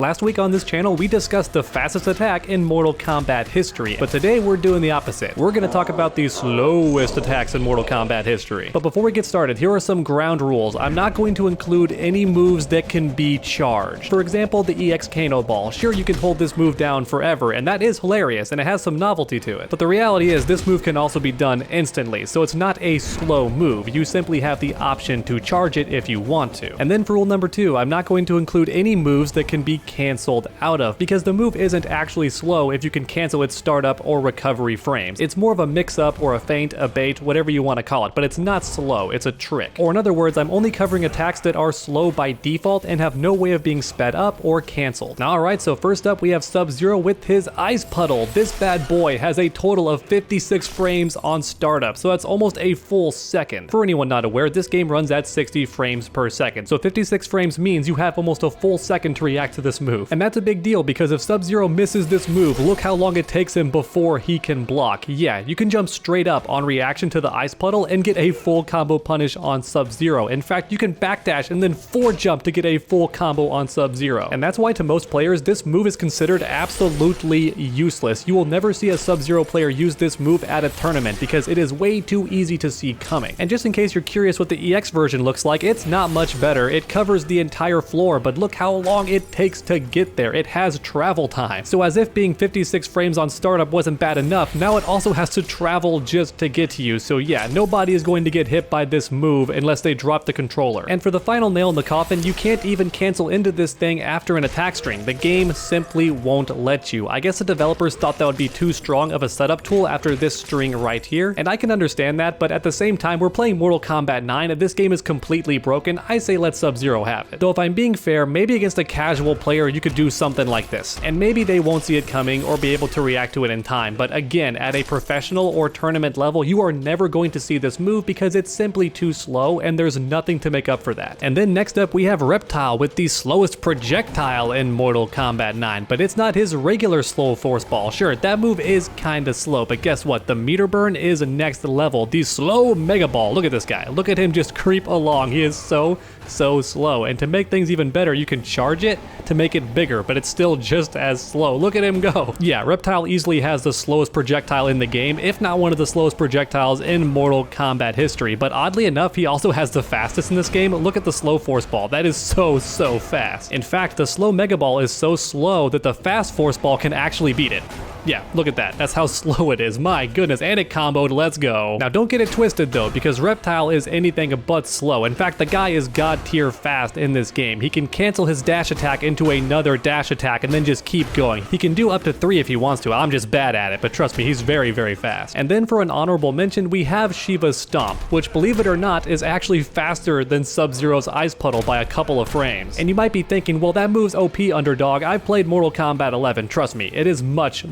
Last week on this channel, we discussed the fastest attack in Mortal Kombat history, but today we're doing the opposite. We're going to talk about the slowest attacks in Mortal Kombat history. But before we get started, here are some ground rules. I'm not going to include any moves that can be charged. For example, the EX Kano Ball. Sure, you can hold this move down forever, and that is hilarious, and it has some novelty to it. But the reality is, this move can also be done instantly, so it's not a slow move. You simply have the option to charge it if you want to. And then for rule number 2, I'm not going to include any moves that can be cancelled out of, because the move isn't actually slow if you can cancel its startup or recovery frames. It's more of a mix-up or a feint, a bait, whatever you want to call it, but it's not slow, it's a trick. Or in other words, I'm only covering attacks that are slow by default and have no way of being sped up or cancelled. Alright, so first up we have Sub-Zero with his Ice Puddle. This bad boy has a total of 56 frames on startup, so that's almost a full second. For anyone not aware, this game runs at 60 frames per second, so 56 frames means you have almost a full second to react to this move. And that's a big deal, because if Sub-Zero misses this move, look how long it takes him before he can block. Yeah, you can jump straight up on reaction to the Ice Puddle and get a full combo punish on Sub-Zero. In fact, you can backdash and then forward jump to get a full combo on Sub-Zero. And that's why to most players, this move is considered absolutely useless. You will never see a Sub-Zero player use this move at a tournament because it is way too easy to see coming. And just in case you're curious what the EX version looks like, it's not much better. It covers the entire floor, but look how long it takes to get there. It has travel time. So as if being 56 frames on startup wasn't bad enough, now it also has to travel just to get to you. So yeah, nobody is going to get hit by this move unless they drop the controller. And for the final nail in the coffin, you can't even cancel into this thing after an attack string. The game simply won't let you. I guess the developers thought that would be too strong of a setup tool after this string right here, and I can understand that, but at the same time, we're playing Mortal Kombat 9 and this game is completely broken. I say let Sub-Zero have it. Though if I'm being fair, maybe against a casual player you could do something like this, and maybe they won't see it coming or be able to react to it in time, but again, at a professional or tournament level, you are never going to see this move because it's simply too slow and there's nothing to make up for that. And then next up we have Reptile with the slowest projectile in Mortal Kombat 9, but it's not his regular slow force ball. Sure, that move is kinda slow, but guess what? The meter burn is next level. The slow mega ball. Look at this guy. Look at him just creep along. He is so slow, and to make things even better, you can charge it to make it bigger, but it's still just as slow. Look at him go. Yeah, Reptile easily has the slowest projectile in the game, if not one of the slowest projectiles in Mortal Kombat history, but oddly enough, he also has the fastest in this game. Look at the slow force ball. That is so fast. In fact, the slow mega ball is so slow that the fast force ball can actually beat it. Yeah, look at that. That's how slow it is. My goodness, and it comboed. Let's go. Now, don't get it twisted though, because Reptile is anything but slow. In fact, the guy is god tier fast in this game. He can cancel his dash attack into another dash attack and then just keep going. He can do up to 3 if he wants to. I'm just bad at it, but trust me, he's very fast. And then for an honorable mention, we have Shiva's Stomp, which, believe it or not, is actually faster than Sub-Zero's Ice Puddle by a couple of frames. And you might be thinking, well, that move's OP, underdog. I've played Mortal Kombat 11. Trust me, it is much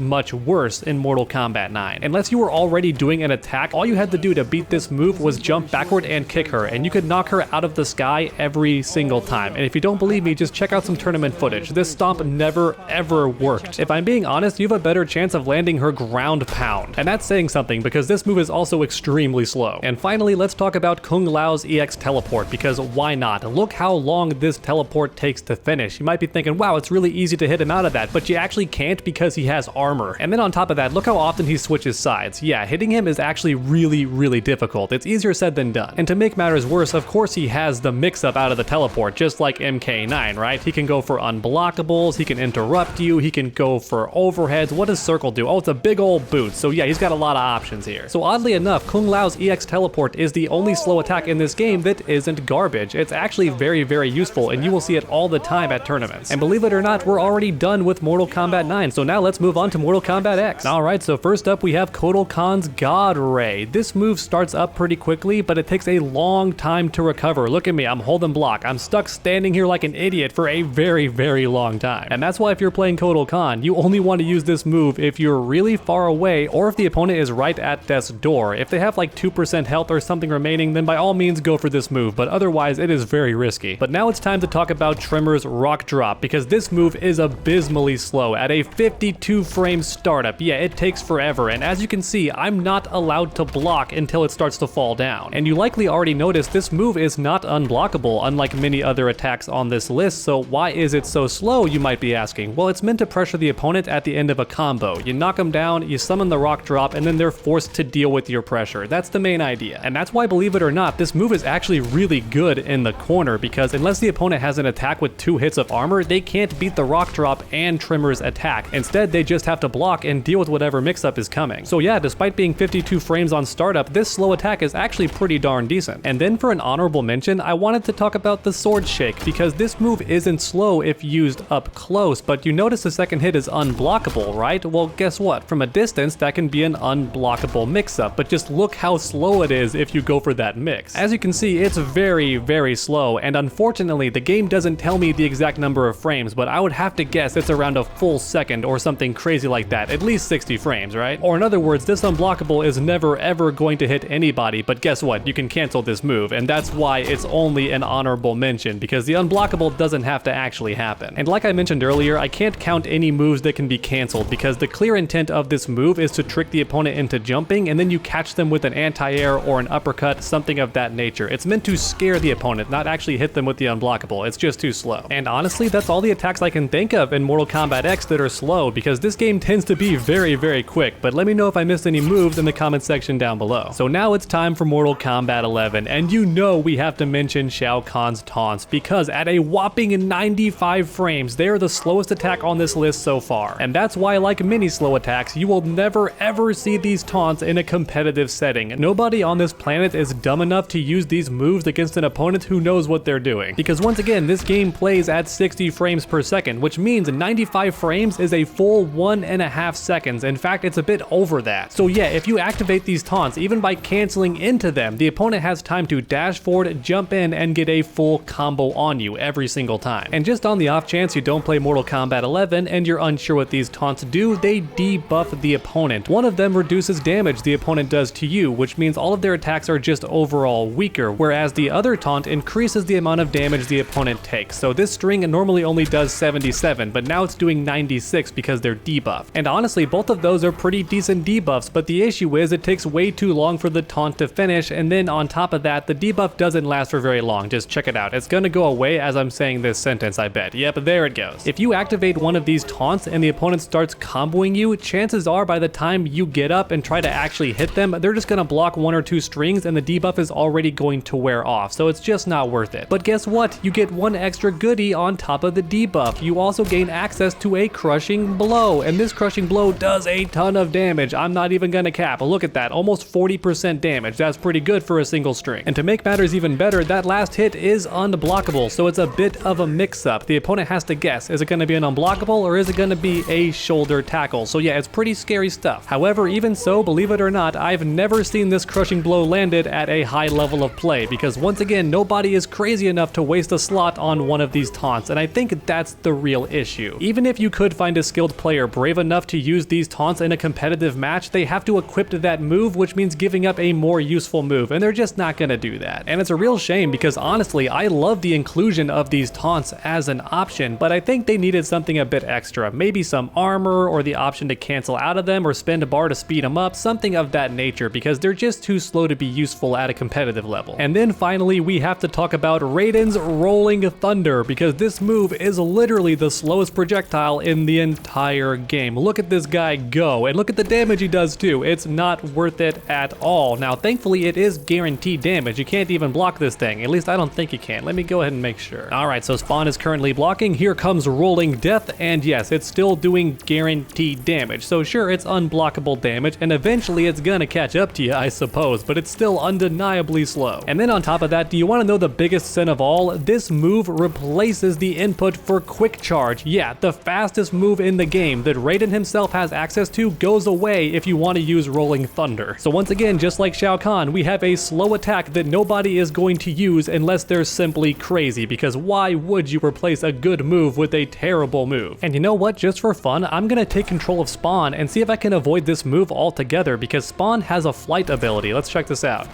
worse in Mortal Kombat 9. Unless you were already doing an attack, all you had to do to beat this move was jump backward and kick her, and you could knock her out of the sky every single time. And if you don't believe me, just check out some tournament footage. This stomp never ever worked. If I'm being honest, you have a better chance of landing her ground pound. And that's saying something, because this move is also extremely slow. And finally, let's talk about Kung Lao's EX teleport, because why not? Look how long this teleport takes to finish. You might be thinking, wow, it's really easy to hit him out of that, but you actually can't because he has armor. And then on top of that, look how often he switches sides. Yeah, hitting him is actually really difficult. It's easier said than done. And to make matters worse, of course he has the mix-up out of the teleport, just like MK9, right? He can go for unblockables, he can interrupt you, he can go for overheads. What does Circle do? Oh, it's a big old boot. So yeah, he's got a lot of options here. So oddly enough, Kung Lao's EX teleport is the only slow attack in this game that isn't garbage. It's actually very useful, and you will see it all the time at tournaments. And believe it or not, we're already done with Mortal Kombat 9, so now let's move on to Mortal Kombat X. Alright, so first up we have Kotal Kahn's God Ray. This move starts up pretty quickly, but it takes a long time to recover. Look at me, I'm holding block. I'm stuck standing here like an idiot for a very long time. And that's why if you're playing Kotal Kahn, you only want to use this move if you're really far away or if the opponent is right at death's door. If they have like 2% health or something remaining, then by all means go for this move, but otherwise it is very risky. But now it's time to talk about Tremor's Rock Drop, because this move is abysmally slow at a 52 frame startup. Yeah, it takes forever, and as you can see, I'm not allowed to block until it starts to fall down. And you likely already noticed this move is not unblockable, unlike many other attacks on this list, so why is it so so slow, you might be asking? Well, it's meant to pressure the opponent at the end of a combo. You knock them down, you summon the rock drop, and then they're forced to deal with your pressure. That's the main idea. And that's why, believe it or not, this move is actually really good in the corner, because unless the opponent has an attack with 2 hits of armor, they can't beat the rock drop and Tremor's attack. Instead, they just have to block and deal with whatever mix-up is coming. So yeah, despite being 52 frames on startup, this slow attack is actually pretty darn decent. And then for an honorable mention, I wanted to talk about the sword shake, because this move isn't slow if used up close, but you notice the second hit is unblockable, right? Well, guess what? From a distance, that can be an unblockable mix-up, but just look how slow it is if you go for that mix. As you can see, it's very, very slow, and unfortunately, the game doesn't tell me the exact number of frames, but I would have to guess it's around a full second or something crazy like that, at least 60 frames, right? Or in other words, this unblockable is never ever going to hit anybody, but guess what? You can cancel this move, and that's why it's only an honorable mention, because the unblockable doesn't have to actually happen. And like I mentioned earlier, I can't count any moves that can be canceled, because the clear intent of this move is to trick the opponent into jumping, and then you catch them with an anti-air or an uppercut, something of that nature. It's meant to scare the opponent, not actually hit them with the unblockable. It's just too slow. And honestly, that's all the attacks I can think of in Mortal Kombat X that are slow, because this game tends to be very, very quick, but let me know if I missed any moves in the comment section down below. So now it's time for Mortal Kombat 11, and you know we have to mention Shao Kahn's taunts, because at a whopping 95 frames, they are the slowest attack on this list so far. And that's why, like many slow attacks, you will never ever see these taunts in a competitive setting. Nobody on this planet is dumb enough to use these moves against an opponent who knows what they're doing. Because once again, this game plays at 60 frames per second, which means 95 frames is a full 1.5 seconds. In fact, it's a bit over that. So yeah, if you activate these taunts, even by canceling into them, the opponent has time to dash forward, jump in, and get a full combo on you every single time. And just on the off chance you don't play Mortal Kombat 11 and you're unsure what these taunts do, they debuff the opponent. One of them reduces damage the opponent does to you, which means all of their attacks are just overall weaker, whereas the other taunt increases the amount of damage the opponent takes. So this string normally only does 77, but now it's doing 96 because they're debuffed. And honestly, both of those are pretty decent debuffs, but the issue is it takes way too long for the taunt to finish, and then on top of that, the debuff doesn't last for very long. Just check it out. It's gonna go away as I'm saying this sentence, I bet. Yep, there it goes. If you activate one of these taunts and the opponent starts comboing you, chances are by the time you get up and try to actually hit them, they're just gonna block 1 or 2 strings and the debuff is already going to wear off, so it's just not worth it. But guess what? You get one extra goodie on top of the debuff. You also gain access to a crushing blow, and this crushing blow does a ton of damage. I'm not even gonna cap. Look at that, almost 40% damage. That's pretty good for a single string. And to make matters even better, that last hit is unblockable, so it's a bit of a mix-up. The opponent has to guess, is it gonna be an unblockable or is it gonna be a shoulder tackle? So yeah, it's pretty scary stuff. However, even so, believe it or not, I've never seen this crushing blow landed at a high level of play, because once again, nobody is crazy enough to waste a slot on one of these taunts, and I think that's the real issue. Even if you could find a skilled player brave enough to use these taunts in a competitive match, they have to equip that move, which means giving up a more useful move, and they're just not gonna do that. And it's a real shame, because honestly, I love the inclusion of these taunts as an option, but I think they needed something a bit extra. Maybe some armor, or the option to cancel out of them, or spend a bar to speed them up, something of that nature, because they're just too slow to be useful at a competitive level. And then finally, we have to talk about Raiden's Rolling Thunder, because this move is literally the slowest projectile in the entire game. Look at this guy go, and look at the damage he does too. It's not worth it at all. Now, thankfully, it is guaranteed damage. You can't even block this thing. At least I don't think you can. Let me go ahead and make sure. All right, so Spawn is currently blocking. Here comes Rolling Death, and yes, it's still doing guaranteed damage. So sure, it's unblockable damage, and eventually it's gonna catch up to you, I suppose, but it's still undeniably slow. And then on top of that, do you want to know the biggest sin of all? This move replaces the input for Quick Charge. Yeah, the fastest move in the game that Raiden himself has access to goes away if you want to use Rolling Thunder. So once again, just like Shao Kahn, we have a slow attack that nobody is going to use unless they're simply crazy, because why would you replace a good move with a terrible move? And you know what, just for fun, I'm gonna take control of Spawn and see if I can avoid this move altogether, because Spawn has a flight ability. Let's check this out.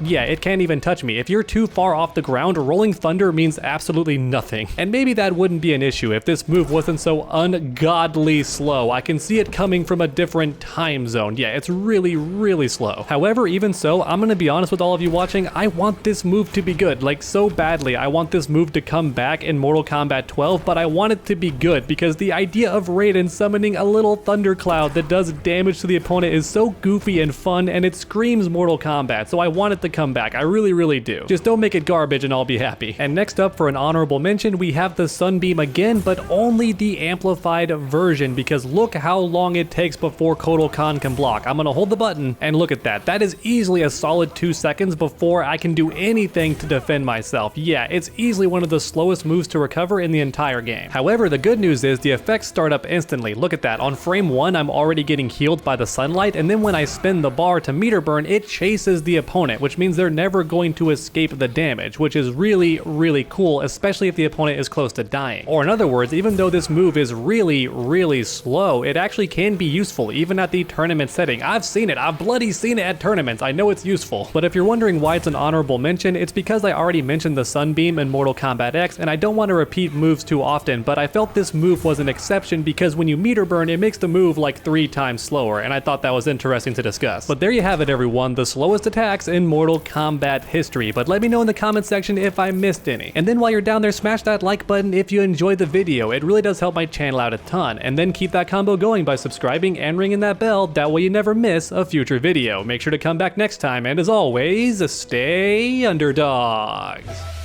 Yeah, it can't even touch me. If you're too far off the ground, rolling thunder means absolutely nothing. And maybe that wouldn't be an issue if this move wasn't so ungodly slow. I can see it coming from a different time zone. Yeah, it's really, really slow. However, even so, I'm gonna be honest with all of you watching, I want this move to be good, like so badly. I want this move to come back in Mortal Kombat 12, but I want it to be good because the idea of Raiden summoning a little thundercloud that does damage to the opponent is so goofy and fun, and it screams Mortal Kombat, so I want it to come back. I really, really do. Just don't make it garbage and I'll be happy. And next up for an honorable mention, we have the Sunbeam again, but only the amplified version, because look how long it takes before Kotal Kahn can block. I'm gonna hold the button and look at that. That is easily a solid 2 seconds before I can do anything to defend myself. Yeah, it's easily one of the slowest moves to recover in the entire game. However, the good news is the effects start up instantly. Look at that. On frame 1, I'm already getting healed by the sunlight, and then when I spin the bar to meter burn, it chases the opponent, which means they're never going to escape the damage, which is really, really cool, especially if the opponent is close to dying. Or in other words, even though this move is really, really slow, it actually can be useful, even at the tournament setting. I've seen it. I've bloody seen it at tournaments. I know it's useful. But if you're wondering why it's an honorable mention, it's because I already mentioned the Sunbeam in Mortal Kombat X, and I don't want to repeat moves too often, but I felt this move was an exception because when you meter burn, it makes the move like 3 times slower, and I thought that was interesting to discuss. But there you have it, everyone, the slowest attacks in Mortal Kombat history. But let me know in the comment section if I missed any. And then while you're down there, smash that like button if you enjoyed the video. It really does help my channel out a ton. And then keep that combo going by subscribing and ringing that bell. That way you never miss a future video. Make sure to come back next time, and as always, stay underdogs.